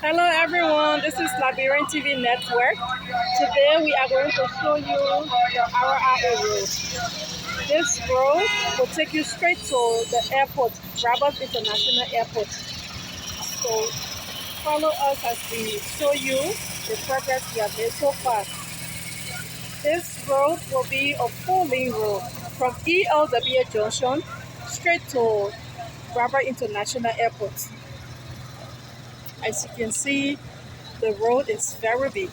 Hello everyone, this is Liberian TV Network. Today we are going to show you the RRA road. This road will take you straight to the airport, Rabat International Airport. So follow us as we show you the progress we have made so far. This road will be a four-lane road from ELW Junction straight to Rabat International Airport. As you can see, the road is very big.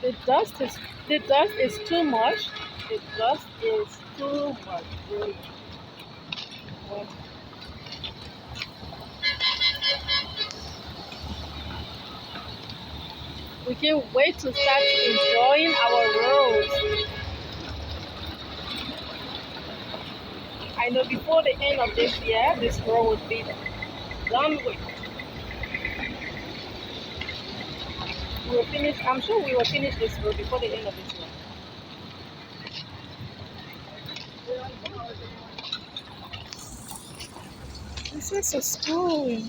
The dust is the dust is too much. The dust is too much. Really. Well, we can't wait to start enjoying our roads. I know before the end of this year, this road will be done with. We will finish. I'm sure we will finish this road before the end of this year. This is a school.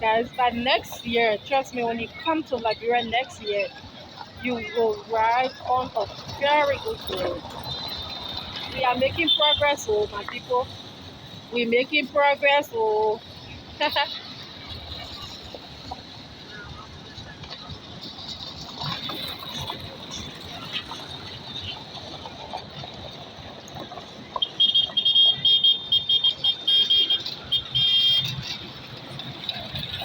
Guys, by next year, trust me, when you come to Liberia next year, you will ride on a very good road. We are making progress, oh my people. We're making progress, oh.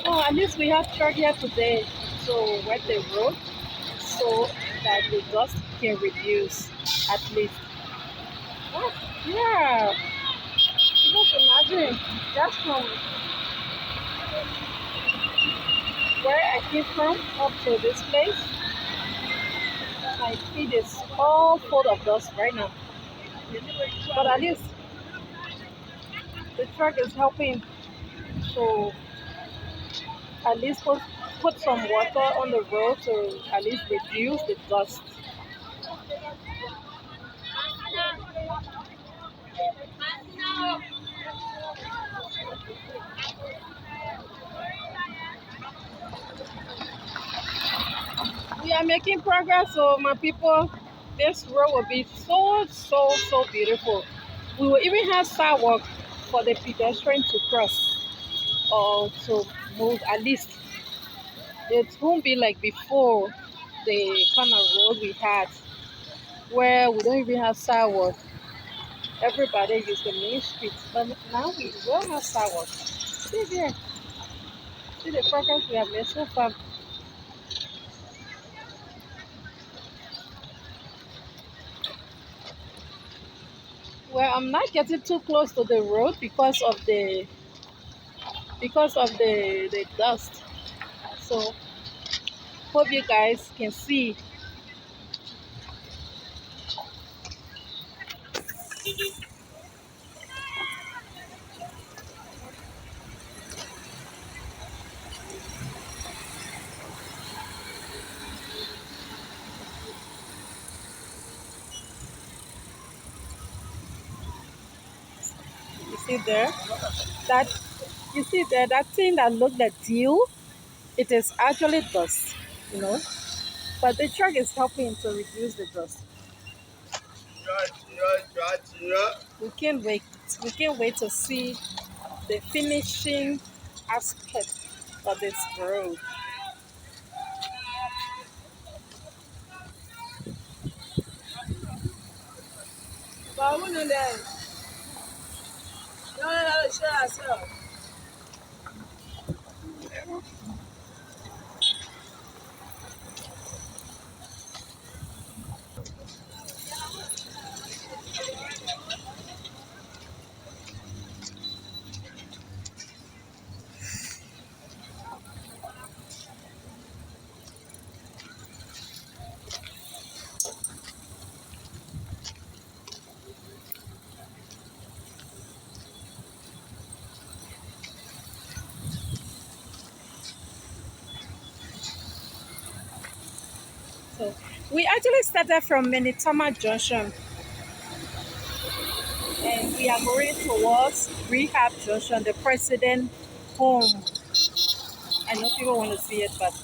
Oh, at least we have truck here today to wet the road so that the dust can reduce at least. Oh, yeah, just imagine that's from where I came from up to this place. My feet is all full of dust right now. But at least the truck is helping to at least put some water on the road to at least reduce the dust. We are making progress, so my people, this road will be so beautiful. We will even have sidewalk for the pedestrian to cross or to move. At least it won't be like before the kind of road we had where we don't even have sidewalk. Everybody use the main street, but now we will have sidewalk. See there, see the progress we have made so far. Well, I'm not getting too close to the road because of the dust. So hope you guys can see. You see there that you see there that thing that looked like dew. It is actually dust, you know. But the truck is helping to reduce the dust. We can't wait. We can't wait to see the finishing aspect of this road. So we actually started from Minitama Junction and we are going towards Rehab Junction, the president home. I know people want to see it, but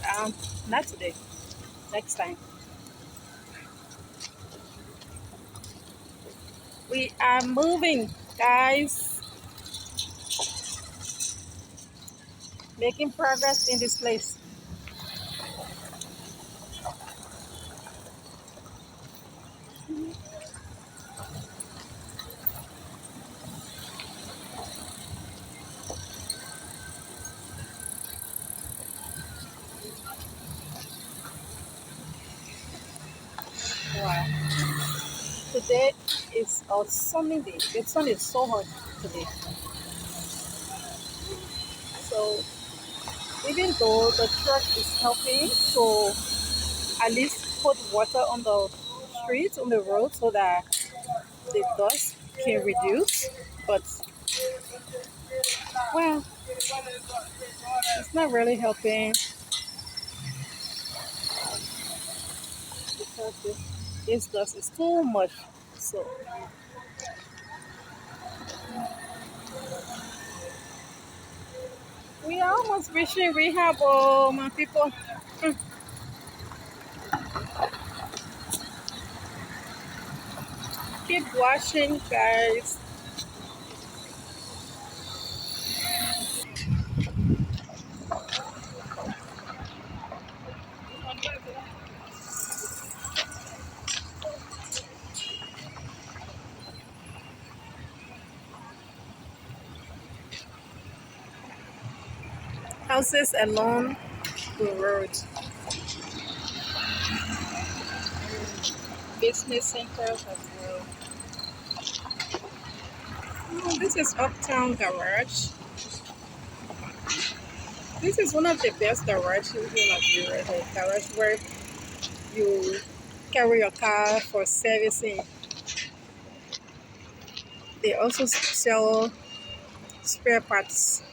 not today. Next time. We are moving, guys. Making progress in this place. Wow. Today is a sunny day. The sun is so hot today. So even though the truck is helping to at least put water on the streets, on the road, so that the dust can reduce. But well, it's not really helping because this dust is too much. So we are almost reaching rehab, oh my people. Keep watching, guys. Houses along the road, business centers as well. Oh, this is Uptown Garage. This is one of the best garages in Liberia. The garage where you carry your car for servicing. They also sell spare parts.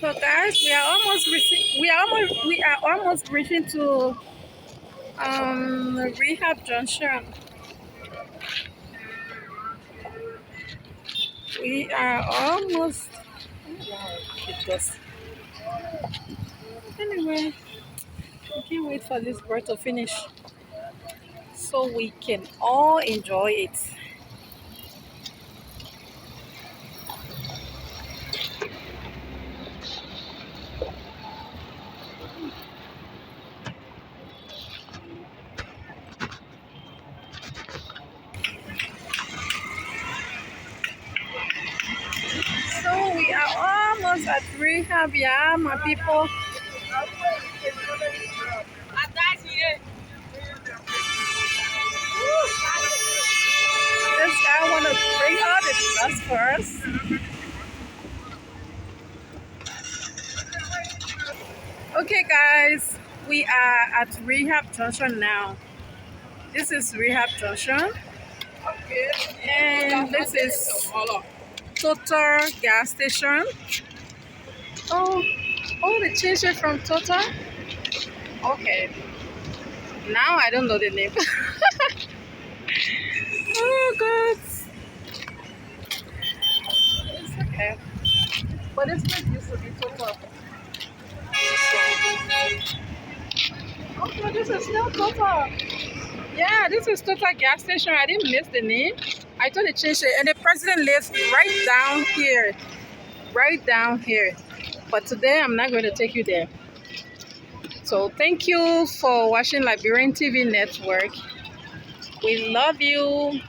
So guys, we are almost reaching to Rehab Junction. We are almost. Wow, it just. Anyway, I can't wait for this bird to finish so we can all enjoy it. So we are almost at Rehab, yeah, my people. This guy want to bring out the dust for us. Okay, guys, we are at Rehab Junction now. This is Rehab Junction, and this is Total gas station. Oh, oh, they changed it from Total. Okay. Now I don't know the name. Oh God. It's okay. But this place used to be total. Okay, this is still total. Yeah, this is total gas station. I didn't miss the name. I thought they changed it. And the president lives right down here. Right down here. But today I'm not going to take you there. So thank you for watching Liberian TV Network. We love you.